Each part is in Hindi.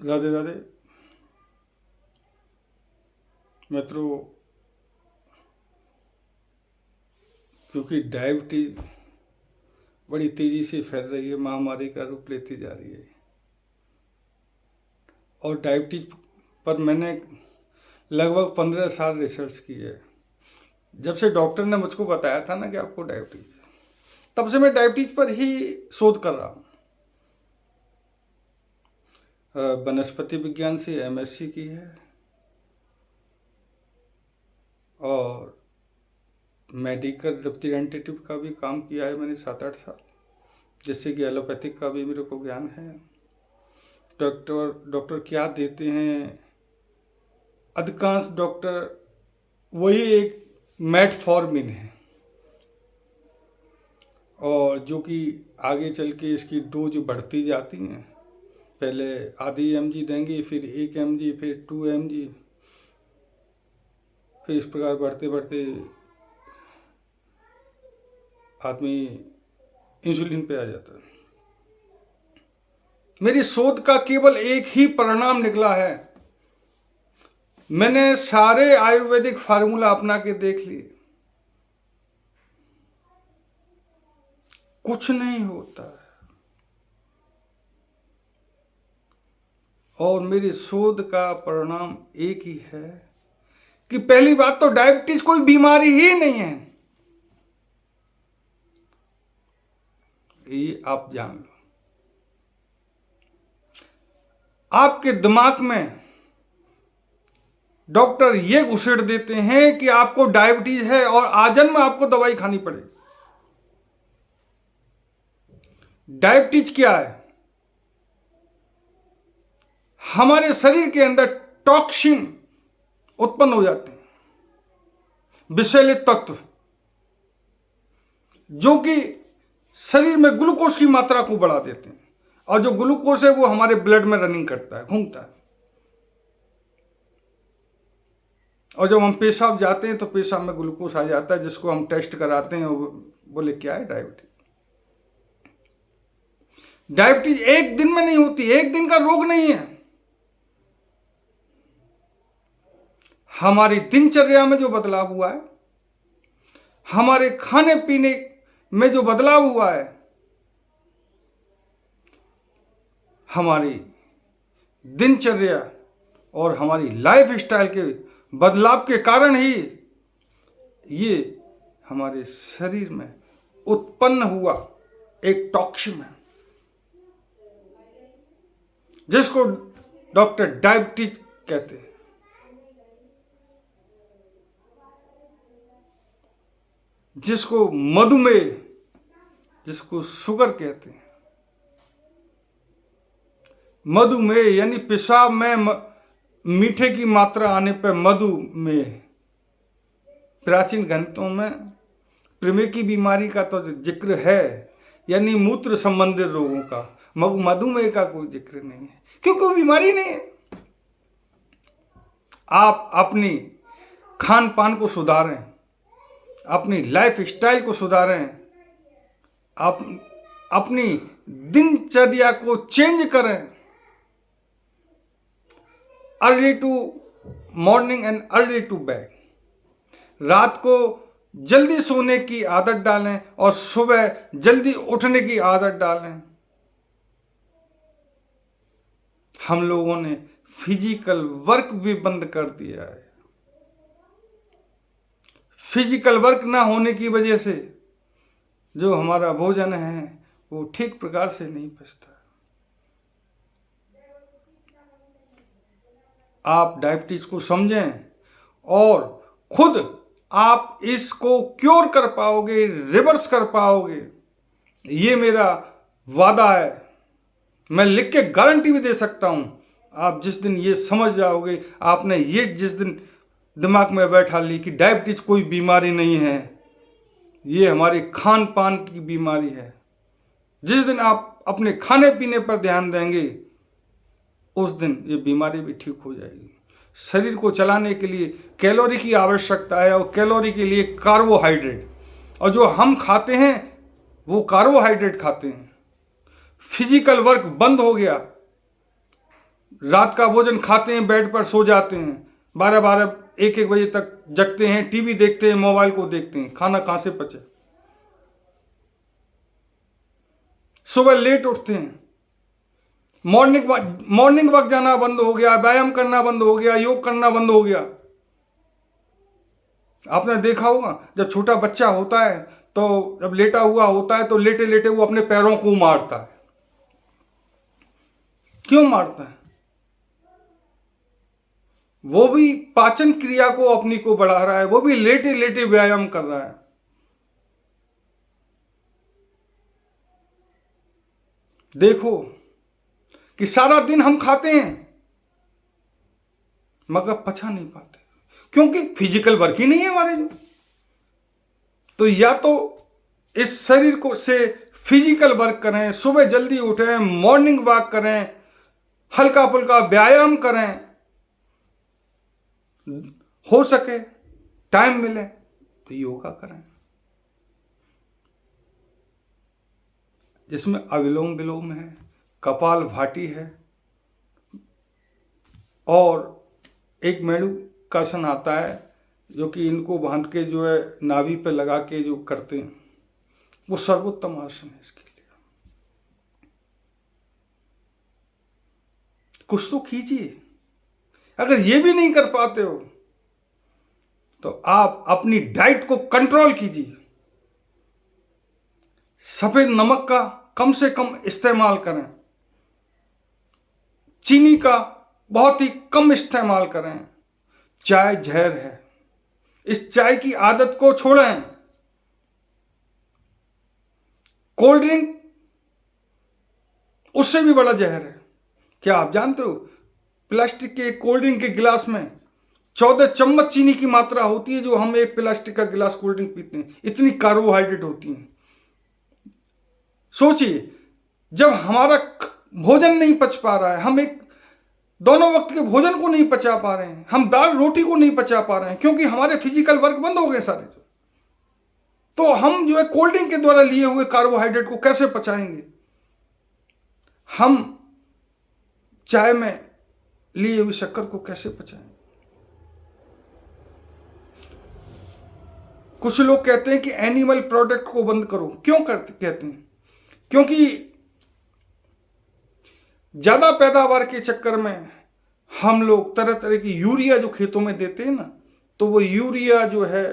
राधे राधे मित्रों। क्योंकि डायबिटीज बड़ी तेजी से फैल रही है, महामारी का रूप लेती जा रही है। और डायबिटीज पर मैंने लगभग 15 साल रिसर्च की है। जब से डॉक्टर ने मुझको बताया था ना कि आपको डायबिटीज है, तब से मैं डायबिटीज पर ही शोध कर रहा हूँ। वनस्पति विज्ञान से एमएससी की है और मेडिकल रिप्रेजेंटेटिव का भी काम किया है मैंने 7-8 साल, जिससे कि एलोपैथिक का भी मेरे को ज्ञान है। डॉक्टर क्या देते हैं, अधिकांश डॉक्टर वही एक मेटफॉर्मिन है, और जो कि आगे चल के इसकी डोज बढ़ती जाती हैं। पहले आधी mg देंगे, फिर 1 mg, फिर 2 mg, फिर इस प्रकार बढ़ते बढ़ते आदमी इंसुलिन पे आ जाता है। मेरी शोध का केवल एक ही परिणाम निकला है। मैंने सारे आयुर्वेदिक फार्मूला अपना के देख लिए, कुछ नहीं होता है। और मेरी शोध का परिणाम एक ही है कि पहली बात तो डायबिटीज कोई बीमारी ही नहीं है, ये आप जान लो। आपके दिमाग में डॉक्टर ये घुसेड़ देते हैं कि आपको डायबिटीज है और आजन्म आपको दवाई खानी पड़ेगी। डायबिटीज क्या है? हमारे शरीर के अंदर टॉक्सिन उत्पन्न हो जाते हैं, विषैले तत्व, जो कि शरीर में ग्लूकोज की मात्रा को बढ़ा देते हैं। और जो ग्लूकोज है वो हमारे ब्लड में रनिंग करता है, घूमता है। और जब हम पेशाब जाते हैं तो पेशाब में ग्लूकोज आ जाता है, जिसको हम टेस्ट कराते हैं, बोले क्या है डायबिटीज। डायबिटीज एक दिन में नहीं होती, एक दिन का रोग नहीं है। हमारी दिनचर्या में जो बदलाव हुआ है, हमारे खाने पीने में जो बदलाव हुआ है, हमारी दिनचर्या और हमारी लाइफ स्टाइल के बदलाव के कारण ही ये हमारे शरीर में उत्पन्न हुआ एक टॉक्सिन है, जिसको डॉक्टर डायबिटीज कहते हैं। जिसको मधुमेह, जिसको शुगर कहते हैं। मधुमेह यानी पेशाब में मीठे की मात्रा आने पर मधुमेह। प्राचीन ग्रंथों में प्रमेह की बीमारी का तो जिक्र है, यानी मूत्र संबंधित रोगों का। मधुमेह का कोई जिक्र नहीं है, क्योंकि कोई बीमारी नहीं है। आप अपनी खान पान को सुधारें, अपनी लाइफ स्टाइल को सुधारें, आप अपनी दिनचर्या को चेंज करें। Early to morning and early to bed. रात को जल्दी सोने की आदत डालें और सुबह जल्दी उठने की आदत डालें। हम लोगों ने फिजिकल वर्क भी बंद कर दिया है। फिजिकल वर्क ना होने की वजह से जो हमारा भोजन है वो ठीक प्रकार से नहीं पचता। आप डायबिटीज को समझें और खुद आप इसको क्योर कर पाओगे, रिवर्स कर पाओगे, ये मेरा वादा है। मैं लिख के गारंटी भी दे सकता हूं। आप जिस दिन ये समझ जाओगे, आपने ये जिस दिन दिमाग में बैठा ली कि डायबिटीज कोई बीमारी नहीं है, ये हमारे खान पान की बीमारी है। जिस दिन आप अपने खाने पीने पर ध्यान देंगे, उस दिन ये बीमारी भी ठीक हो जाएगी। शरीर को चलाने के लिए कैलोरी की आवश्यकता है, और कैलोरी के लिए कार्बोहाइड्रेट, और जो हम खाते हैं वो कार्बोहाइड्रेट खाते हैं। फिजिकल वर्क बंद हो गया रात का भोजन खाते हैं, बेड पर सो जाते हैं, 12-12 1-1 बजे तक जगते हैं, टीवी देखते हैं, मोबाइल को देखते हैं, खाना कहां से पचे। सुबह लेट उठते हैं, मॉर्निंग वॉक जाना बंद हो गया, व्यायाम करना बंद हो गया, योग करना बंद हो गया। आपने देखा होगा जब छोटा बच्चा होता है तो जब लेटा हुआ होता है तो लेटे लेटे वो अपने पैरों को मारता है। क्यों मारता है? वो भी पाचन क्रिया को अपनी को बढ़ा रहा है, वो भी लेटे लेटे व्यायाम कर रहा है। देखो कि सारा दिन हम खाते हैं मगर पचा नहीं पाते, क्योंकि फिजिकल वर्क ही नहीं है हमारे जो। तो या तो इस शरीर को से फिजिकल वर्क करें, सुबह जल्दी उठें, मॉर्निंग वॉक करें, हल्का फुल्का व्यायाम करें, हो सके टाइम मिले तो योगा करें, जिसमें अविलोम विलोम है, कपाल भाटी है, और एक मेडिटेशन आता है जो कि इनको बांध के जो है नाभि पे लगा के जो करते हैं, वो सर्वोत्तम आसन है इसके लिए। कुछ तो कीजिए। अगर ये भी नहीं कर पाते हो तो आप अपनी डाइट को कंट्रोल कीजिए। सफेद नमक का कम से कम इस्तेमाल करें, चीनी का बहुत ही कम इस्तेमाल करें। चाय जहर है, इस चाय की आदत को छोड़ें। कोल्ड ड्रिंक उससे भी बड़ा जहर है। क्या आप जानते हो प्लास्टिक के कोल्ड ड्रिंक के गिलास में 14 चम्मच चीनी की मात्रा होती है, जो हम एक प्लास्टिक का गिलास कोल्ड ड्रिंक पीते हैं, इतनी कार्बोहाइड्रेट होती है। सोचिए, जब हमारा भोजन नहीं पच पा रहा है, हम एक दोनों वक्त के भोजन को नहीं पचा पा रहे हैं, हम दाल रोटी को नहीं पचा पा रहे हैं, क्योंकि हमारे फिजिकल वर्क बंद हो गए सारे। तो हम जो है कोल्ड ड्रिंक के द्वारा लिए हुए कार्बोहाइड्रेट को कैसे पचाएंगे? हम चाय में लिए हुई शक्कर को कैसे पचाएंगे? कुछ लोग कहते हैं कि एनिमल प्रोडक्ट को बंद करो। क्यों कहते हैं? क्योंकि ज्यादा पैदावार के चक्कर में हम लोग तरह तरह की यूरिया जो खेतों में देते हैं ना, तो वो यूरिया जो है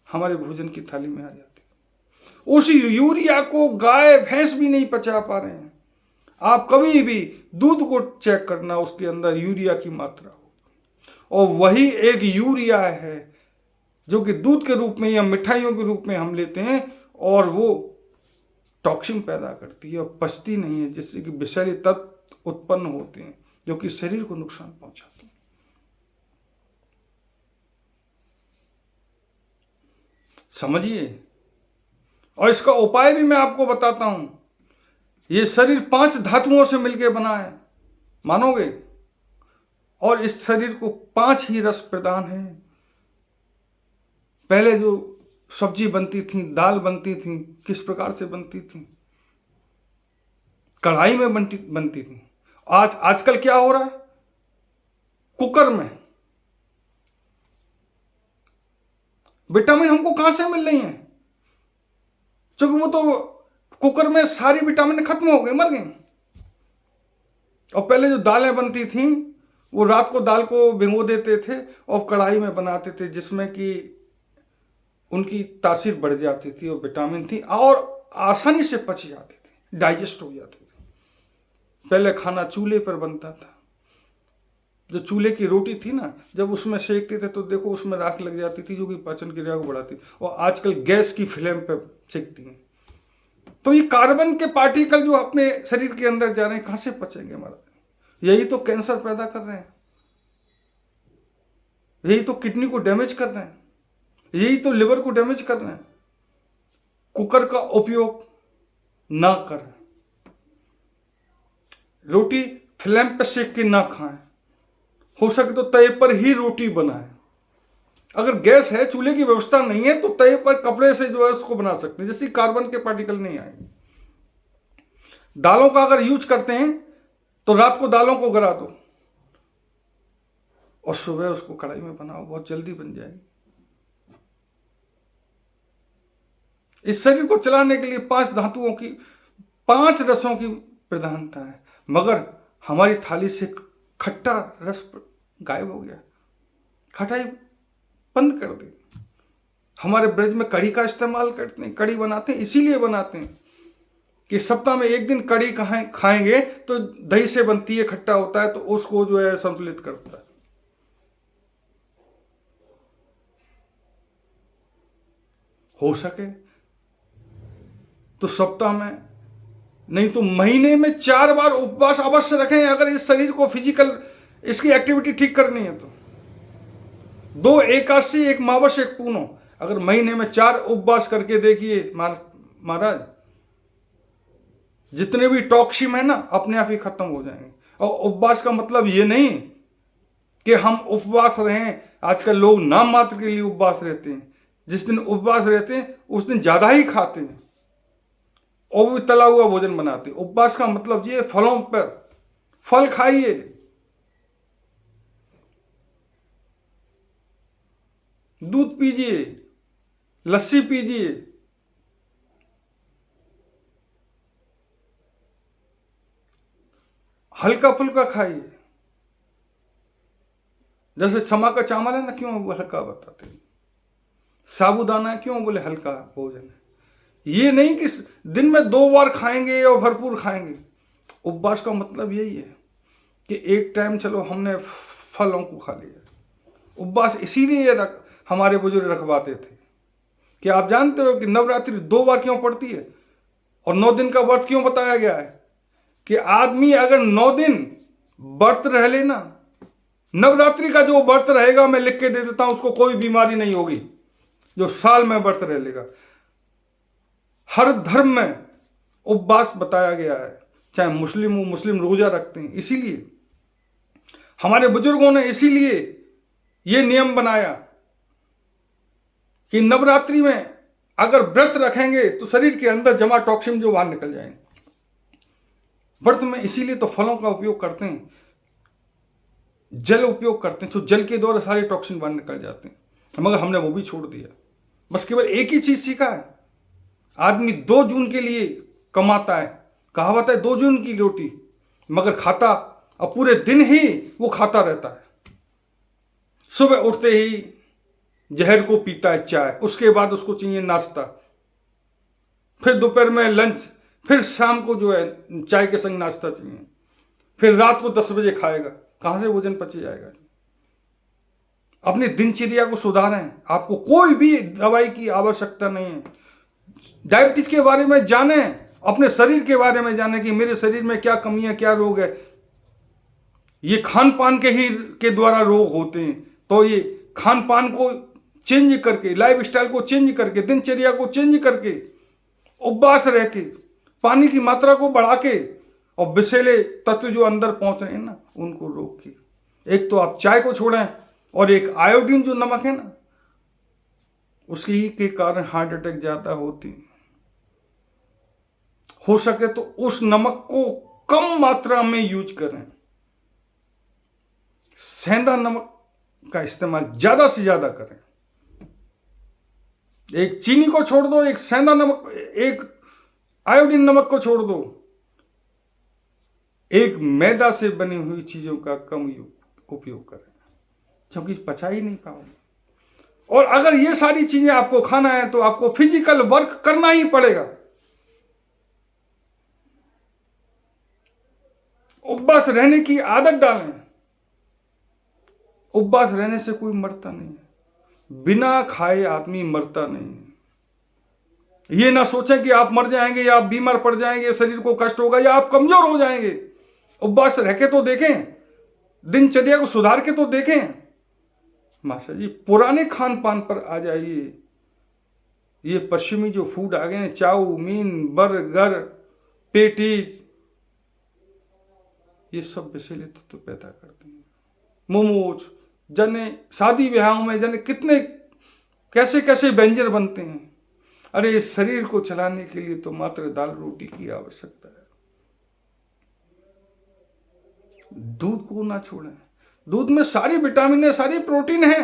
हमारे भोजन की थाली में आ जाती है। उस यूरिया को गाय भैंस भी नहीं पचा पा रहे हैं। आप कभी भी दूध को चेक करना, उसके अंदर यूरिया की मात्रा हो, और वही एक यूरिया है जो कि दूध के रूप में या मिठाइयों के रूप में हम लेते हैं, और वो टॉक्सिन पैदा करती है और पचती नहीं है, जिससे कि विषैले तत्व उत्पन्न होते हैं जो कि शरीर को नुकसान पहुंचाते हैं। समझिए, और इसका उपाय भी मैं आपको बताता हूं। ये शरीर 5 धातुओं से मिलकर बना है, मानोगे? और इस शरीर को 5 ही रस प्रदान है। पहले जो सब्जी बनती थी, दाल बनती थी, किस प्रकार से बनती थी? कढ़ाई में बनती थी। आजकल क्या हो रहा है? कुकर में। विटामिन हमको कहां से मिल रही हैं? क्योंकि वो तो कुकर में सारी विटामिन खत्म हो गए, मर गए। और पहले जो दालें बनती थी वो रात को दाल को भिगो देते थे और कढ़ाई में बनाते थे, जिसमें कि उनकी तासीर बढ़ जाती थी और विटामिन थी और आसानी से पच जाती थी, डाइजेस्ट हो जाती थी। पहले खाना चूल्हे पर बनता था। जो चूल्हे की रोटी थी ना, जब उसमें सेकते थे तो देखो उसमें राख लग जाती थी, जो कि पाचन क्रिया को बढ़ाती। और आजकल गैस की फ्लेम पर सेकती हैं। तो ये कार्बन के पार्टिकल जो अपने शरीर के अंदर जा रहे हैं, कहां से पचेंगे हमारा? यही तो कैंसर पैदा कर रहे हैं, यही तो किडनी को डैमेज कर रहे हैं, यही तो लिवर को डैमेज कर रहे हैं। कुकर का उपयोग ना करें। रोटी फ्लेम पे सेक के ना खाएं। हो सके तो तवे पर ही रोटी बनाएं। अगर गैस है, चूल्हे की व्यवस्था नहीं है, तो तवे पर कपड़े से जो है उसको बना सकते हैं, जिससे कार्बन के पार्टिकल नहीं आएंगे। दालों का अगर यूज करते हैं तो रात को दालों को गला दो और सुबह उसको कढ़ाई में बनाओ, बहुत जल्दी बन जाएगी। इस शरीर को चलाने के लिए 5 धातुओं की, 5 रसों की प्रधानता है, मगर हमारी थाली से खट्टा रस गायब हो गया, खटाई बंद कर दी। हमारे ब्रज में कढ़ी का इस्तेमाल करते हैं, कढ़ी बनाते हैं इसीलिए बनाते हैं कि सप्ताह में एक दिन कढ़ी खाएंगे तो दही से बनती है, खट्टा होता है, तो उसको जो है संतुलित करता है। हो सके तो सप्ताह में नहीं तो महीने में 4 बार उपवास अवश्य रखें, अगर इस शरीर को फिजिकल इसकी एक्टिविटी ठीक करनी है तो। 2 एकादशी, 1 मावस, 1 पूर्णो, अगर महीने में 4 उपवास करके देखिए महाराज, जितने भी टॉक्सिम है ना अपने आप ही खत्म हो जाएंगे। और उपवास का मतलब ये नहीं कि हम उपवास रहें, आजकल लोग नाम मात्र के लिए उपवास रहते हैं, जिस दिन उपवास रहते हैं उस दिन ज्यादा ही खाते हैं और भी तला हुआ भोजन बनाते हैं। उपवास का मतलब ये फलों पर फल खाइए, दूध पीजिए, लस्सी पीजिए, हल्का फुल्का खाइए। जैसे क्षमा का चावल है ना, क्यों वो हल्का बताते हैं, साबूदाना है क्यों बोले हल्का भोजन है। ये नहीं कि दिन में 2 बार खाएंगे और भरपूर खाएंगे। उपवास का मतलब यही है कि एक टाइम चलो हमने फलों को खा लिया। उपवास इसीलिए हमारे बुजुर्ग रखवाते थे कि आप जानते हो कि नवरात्रि 2 बार क्यों पड़ती है और 9 दिन का व्रत क्यों बताया गया है कि आदमी अगर 9 दिन व्रत रह लेना, नवरात्रि का जो व्रत रहेगा मैं लिख के दे देता हूं, उसको कोई बीमारी नहीं होगी, जो साल में व्रत रह लेगा। हर धर्म में उपवास बताया गया है, चाहे मुस्लिम हो, मुस्लिम रोजा रखते हैं। इसीलिए हमारे बुजुर्गों ने इसीलिए ये नियम बनाया कि नवरात्रि में अगर व्रत रखेंगे तो शरीर के अंदर जमा टॉक्सिन जो बाहर निकल जाएंगे। व्रत में इसीलिए तो फलों का उपयोग करते हैं, जल उपयोग करते हैं, तो जल के द्वारा सारे टॉक्सिन बाहर निकल जाते हैं, मगर हमने वो भी छोड़ दिया। बस केवल एक ही चीज सीखा है, आदमी 2 जून के लिए कमाता है, कहावत है 2 जून की रोटी, मगर खाता और पूरे दिन ही वो खाता रहता है। सुबह उठते ही जहर को पीता है चाय, उसके बाद उसको चाहिए नाश्ता, फिर दोपहर में लंच, फिर शाम को जो है चाय के संग नाश्ता चाहिए, फिर रात को 10 बजे खाएगा। कहां से भोजन पच जाएगा। अपनी दिनचर्या को सुधारें, आपको कोई भी दवाई की आवश्यकता नहीं है। डायबिटीज के बारे में जानें, अपने शरीर के बारे में जानें कि मेरे शरीर में क्या कमी है, क्या रोग है। ये खान पान के द्वारा रोग होते हैं, तो ये खान पान को चेंज करके, लाइफ स्टाइल को चेंज करके, दिनचर्या को चेंज करके, उपवास रह के, पानी की मात्रा को बढ़ा के और विषैले तत्व जो अंदर पहुंच रहे हैं ना उनको रोक के। एक तो आप चाय को छोड़ें और एक आयोडीन जो नमक है ना उसकी के कारण हार्ट अटैक ज्यादा होती है। हो सके तो उस नमक को कम मात्रा में यूज करें, सेंधा नमक का इस्तेमाल ज्यादा से ज्यादा करें। एक चीनी को छोड़ दो, एक सेंधा नमक, एक आयोडीन नमक को छोड़ दो, एक मैदा से बनी हुई चीजों का कम उपयोग करें, क्योंकि पचा ही नहीं पाओगे। और अगर ये सारी चीजें आपको खाना है तो आपको फिजिकल वर्क करना ही पड़ेगा। उपवास रहने की आदत डालें। उपवास रहने से कोई मरता नहीं है, बिना खाए आदमी मरता नहीं है। ये ना सोचें कि आप मर जाएंगे या आप बीमार पड़ जाएंगे, शरीर को कष्ट होगा या आप कमजोर हो जाएंगे। उपवास रह के तो देखें, दिनचर्या को सुधार के तो देखें। मास्टर जी पुराने खान पान पर आ जाइए। ये पश्चिमी जो फूड आ गए हैं, चाउमीन, बर्गर, पेटीज, ये सब विषैले तत्व पैदा करते हैं। मोमोज, जने शादी ब्याहों में जने कितने कैसे कैसे व्यंजन बनते हैं। अरे इस शरीर को चलाने के लिए तो मात्र दाल रोटी की आवश्यकता है। दूध को ना छोड़ें। दूध में सारी विटामिन है, सारी प्रोटीन है।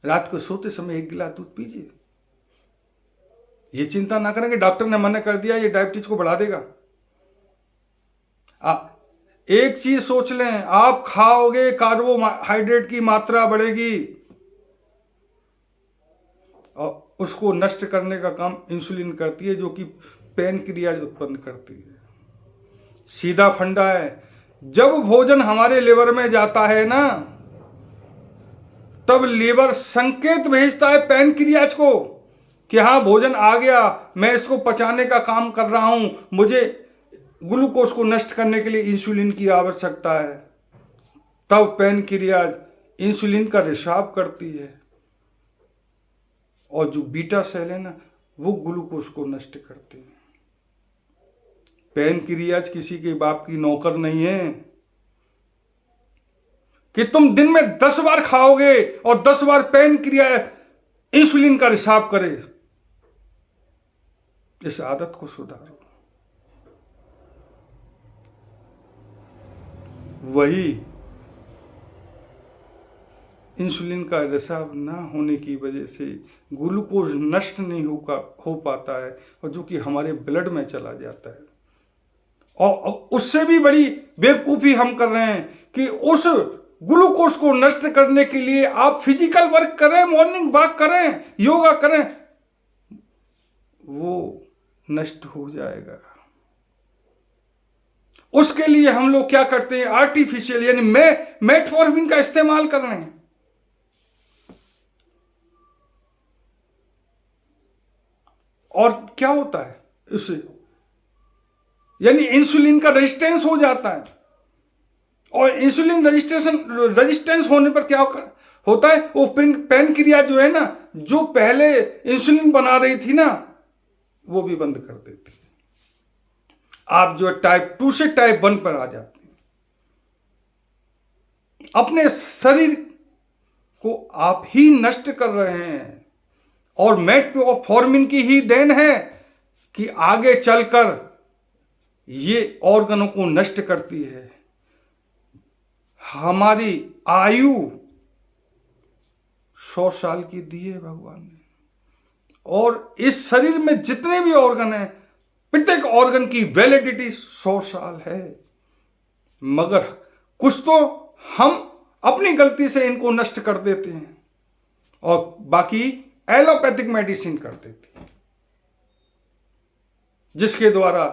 रात को सोते समय 1 गिलास दूध पीजिए। ये चिंता ना करें कि डॉक्टर ने मना कर दिया, ये डायबिटीज को बढ़ा देगा। एक चीज सोच लें, आप खाओगे कार्बोहाइड्रेट की मात्रा बढ़ेगी और उसको नष्ट करने का काम इंसुलिन करती है, जो कि पैनक्रियाज उत्पन्न करती है। सीधा फंडा है, जब भोजन हमारे लिवर में जाता है ना, तब लिवर संकेत भेजता है पैनक्रियाज को कि हाँ भोजन आ गया, मैं इसको पचाने का काम कर रहा हूं, मुझे ग्लूकोज को नष्ट करने के लिए इंसुलिन की आवश्यकता है। तब पैनक्रियाज इंसुलिन का रिसाव करती है और जो बीटा सेल है ना, वो ग्लूकोज को नष्ट करते हैं। पैनक्रियाज किसी के बाप की नौकर नहीं है कि तुम दिन में 10 बार खाओगे और 10 बार पैनक्रियाज इंसुलिन का रिसाव करे। इस आदत को सुधारो। वही इंसुलिन का रिसाव ना होने की वजह से ग्लूकोज नष्ट नहीं हो पाता है, और जो कि हमारे ब्लड में चला जाता है। और उससे भी बड़ी बेवकूफ़ी हम कर रहे हैं कि उस ग्लूकोज को नष्ट करने के लिए आप फिजिकल वर्क करें, मॉर्निंग वॉक करें, योगा करें, वो नष्ट हो जाएगा। उसके लिए हम लोग क्या करते हैं, आर्टिफिशियल यानी मेटफॉर्मिन का इस्तेमाल कर रहे हैं। और क्या होता है इससे, यानी इंसुलिन का रेजिस्टेंस हो जाता है। और इंसुलिन रेजिस्टेंस होने पर क्या होता है, वो पैनक्रिया जो है ना, जो पहले इंसुलिन बना रही थी ना, वो भी बंद कर देती है। आप जो है टाइप 2 से टाइप 1 पर आ जाते हैं। अपने शरीर को आप ही नष्ट कर रहे हैं। और मेटफॉर्मिन की ही देन है कि आगे चलकर ये ऑर्गनों को नष्ट करती है। हमारी आयु 100 साल की दी है भगवान ने, और इस शरीर में जितने भी ऑर्गन हैं, प्रत्येक ऑर्गन की वैलिडिटी 100 साल है। मगर कुछ तो हम अपनी गलती से इनको नष्ट कर देते हैं और बाकी एलोपैथिक मेडिसिन कर देते हैं, जिसके द्वारा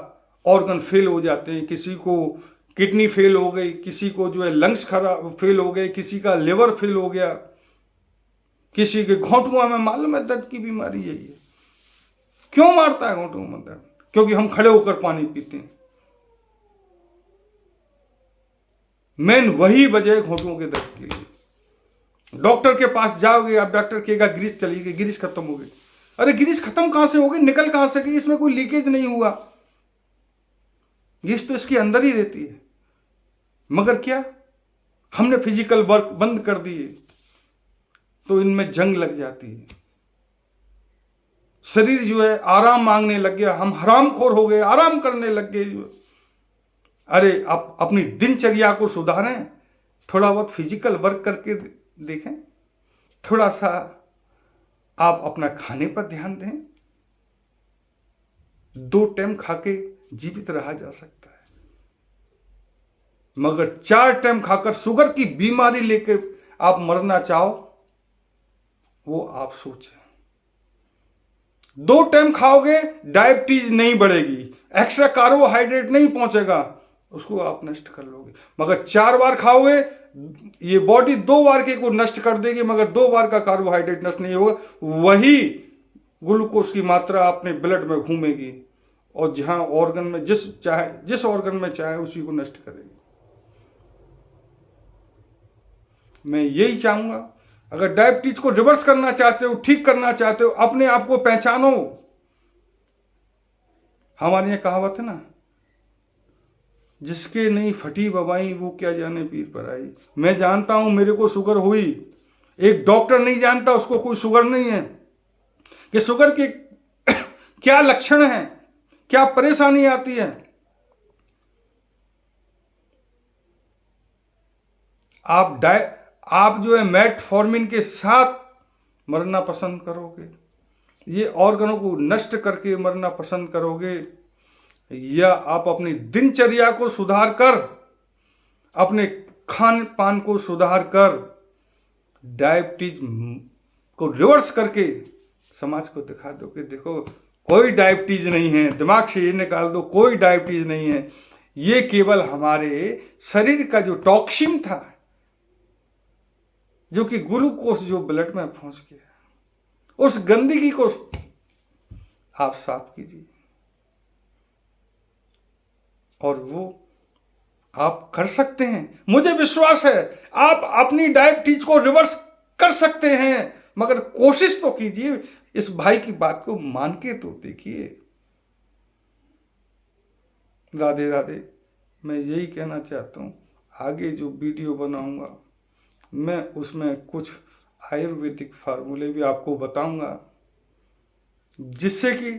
ऑर्गन फेल हो जाते हैं। किसी को किडनी फेल हो गई, किसी को जो है लंग्स खराब फेल हो गए, किसी का लिवर फेल हो गया, किसी के घोंटुआ में मालूम है दर्द की बीमारी यही है। क्यों मारता है घोंटुआ में दर्द? क्योंकि हम खड़े होकर पानी पीते हैं। मेन वही वजह है घोंटुओं के दर्द के लिए। डॉक्टर के पास जाओगे आप, डॉक्टर कहेगा ग्रीस चली गई, ग्रीस खत्म हो गई। अरे ग्रीस खत्म कहां से हो गई, निकल कहां से गई? इसमें कोई लीकेज नहीं हुआ, ग्रीस तो इसके अंदर ही रहती है। मगर क्या हमने फिजिकल वर्क बंद कर दिए तो इनमें जंग लग जाती है। शरीर जो है आराम मांगने लग गया, हम हरामखोर हो गए, आराम करने लग गए। अरे आप अपनी दिनचर्या को सुधारें, थोड़ा बहुत फिजिकल वर्क करके देखें, थोड़ा सा आप अपना खाने पर ध्यान दें। 2 टाइम खाके जीवित रहा जा सकता है, मगर 4 टाइम खाकर शुगर की बीमारी लेकर आप मरना चाहो, वो आप सोचें। 2 टाइम खाओगे डायबिटीज नहीं बढ़ेगी, एक्स्ट्रा कार्बोहाइड्रेट नहीं पहुंचेगा, उसको आप नष्ट कर लोगे। मगर 4 बार खाओगे, ये बॉडी 2 बार के को नष्ट कर देगी, मगर 2 बार का कार्बोहाइड्रेट नष्ट नहीं होगा। वही ग्लूकोज की मात्रा अपने ब्लड में घूमेगी और जहां ऑर्गन में जिस ऑर्गन में चाहे उसी को नष्ट करेगी। मैं यही चाहूंगा, अगर डायबिटीज को रिवर्स करना चाहते हो, ठीक करना चाहते हो, अपने आप को पहचानो। हमारे यहाँ कहावत है ना, जिसके नहीं फटी बवाई वो क्या जाने पीर पर आई। मैं जानता हूं मेरे को शुगर हुई, एक डॉक्टर नहीं जानता उसको कोई शुगर नहीं है, कि शुगर के क्या लक्षण हैं, क्या परेशानी आती है। आप जो है मेटफॉर्मिन के साथ मरना पसंद करोगे, ये ऑर्गनों को नष्ट करके मरना पसंद करोगे, या आप अपनी दिनचर्या को सुधार कर, अपने खान पान को सुधार कर, डायबिटीज को रिवर्स करके समाज को दिखा दो कि देखो कोई डायबिटीज नहीं है, दिमाग से ये निकाल दो कोई डायबिटीज नहीं है, ये केवल हमारे शरीर का जो टॉक्सिन था, जो कि ग्लूकोज जो ब्लड में पहुंच गया, उस गंदगी को आप साफ कीजिए और वो आप कर सकते हैं। मुझे विश्वास है आप अपनी डायबिटीज को रिवर्स कर सकते हैं, मगर कोशिश तो कीजिए, इस भाई की बात को मान के तो देखिए। राधे राधे। मैं यही कहना चाहता हूँ, आगे जो वीडियो बनाऊंगा मैं उसमें कुछ आयुर्वेदिक फार्मूले भी आपको बताऊंगा, जिससे कि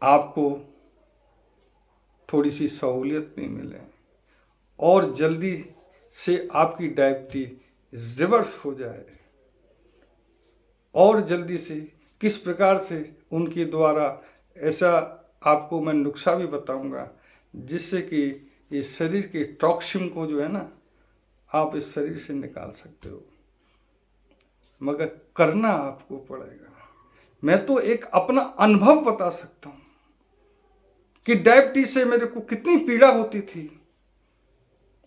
आपको थोड़ी सी सहूलियत भी मिले और जल्दी से आपकी डायबिटीज रिवर्स हो जाए, और जल्दी से किस प्रकार से उनके द्वारा ऐसा आपको मैं नुस्खा भी बताऊंगा, जिससे कि ये शरीर के टॉक्सिन को जो है ना आप इस शरीर से निकाल सकते हो, मगर करना आपको पड़ेगा। मैं तो एक अपना अनुभव बता सकता हूँ कि डायबिटीज से मेरे को कितनी पीड़ा होती थी,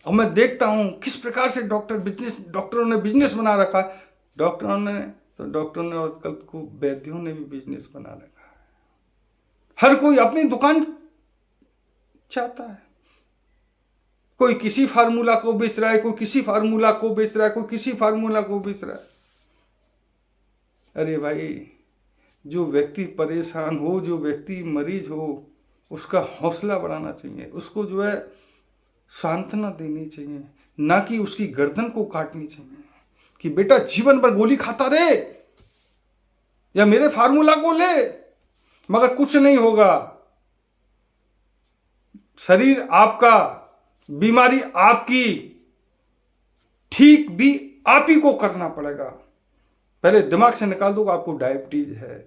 और मैं देखता हूँ किस प्रकार से डॉक्टरों ने बिजनेस बना रखा है। डॉक्टरों ने और कल को वैद्यों ने भी बिजनेस बना रखा है। हर कोई अपनी दुकान चाहता है, कोई किसी फार्मूला को बेच रहा है, कोई किसी फार्मूला को बेच रहा है, कोई किसी फार्मूला को बेच रहा है। अरे भाई, जो व्यक्ति परेशान हो, जो व्यक्ति मरीज हो, उसका हौसला बढ़ाना चाहिए, उसको जो है सांत्वना देनी चाहिए, ना कि उसकी गर्दन को काटनी चाहिए कि बेटा जीवन भर गोली खाता रहे या मेरे फार्मूला को ले, मगर कुछ नहीं होगा। शरीर आपका, बीमारी आपकी, ठीक भी आप ही को करना पड़ेगा। पहले दिमाग से निकाल दो आपको डायबिटीज है,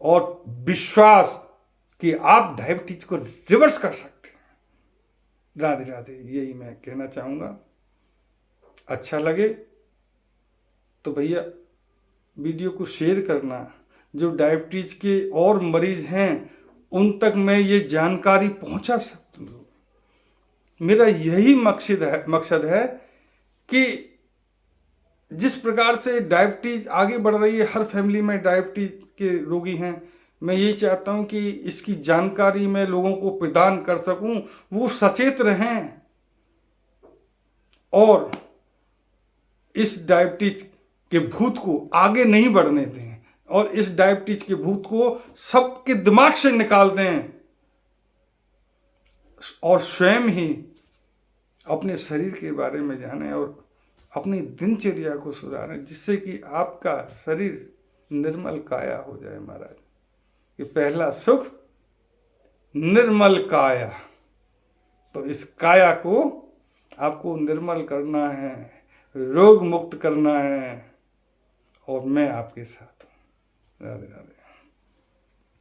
और विश्वास कि आप डायबिटीज को रिवर्स कर सकते हैं। राधे राधे, यही मैं कहना चाहूँगा। अच्छा लगे तो भैया वीडियो को शेयर करना, जो डायबिटीज के और मरीज हैं उन तक मैं ये जानकारी पहुंचा सकता हूँ। मेरा यही मकसद है कि जिस प्रकार से डायबिटीज आगे बढ़ रही है, हर फैमिली में डायबिटीज के रोगी हैं, मैं ये चाहता हूँ कि इसकी जानकारी मैं लोगों को प्रदान कर सकूं, वो सचेत रहें और इस डायबिटीज के भूत को आगे नहीं बढ़ने दें, और इस डायबिटीज के भूत को सबके दिमाग से निकाल दें, और स्वयं ही अपने शरीर के बारे में जानें और अपनी दिनचर्या को सुधारें, जिससे कि आपका शरीर निर्मल काया हो जाए। महाराज, ये पहला सुख निर्मल काया, तो इस काया को आपको निर्मल करना है, रोग मुक्त करना है, और मैं आपके साथ हूँ। राधे राधे।